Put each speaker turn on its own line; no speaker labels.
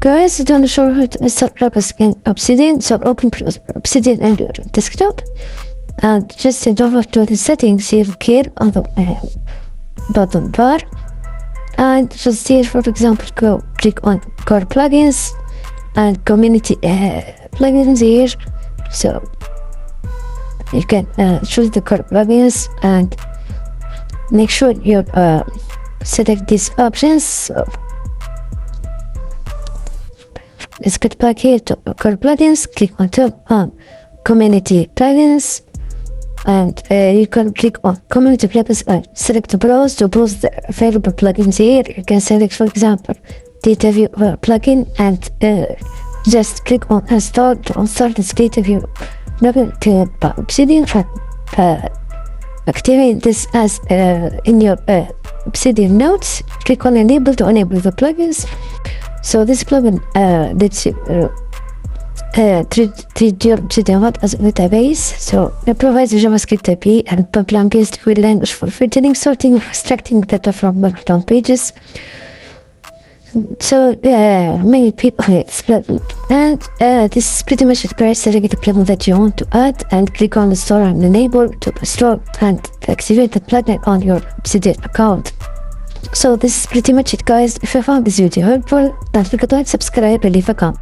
guys, don't show how to set up in Obsidian. So open Obsidian and your desktop, and just head over to the settings here on the bottom bar, and just here, for example, go click on core plugins and community plugins here. So you can choose the core plugins and make sure you select these options. So let's get back here to core plugins, click on top on community plugins, and you can click on community plugins and select browse to browse the available plugins here. You can select, for example, Dataview plugin, and just click on install to start this Dataview plugin to Obsidian, and activate this as in your Obsidian notes. Click on enable to enable the plugins. So this plugin lets you treat your Obsidian web as a database. So it provides a JavaScript API and Python-based query language for filtering, sorting, extracting data from multiple pages. So many people explain, and this is pretty much it, guys. Select the plugin that you want to add and click on the store and enable to install and activate the plugin on your Obsidian account. So this is pretty much it, guys. If you found this video helpful, don't forget to subscribe and leave a comment.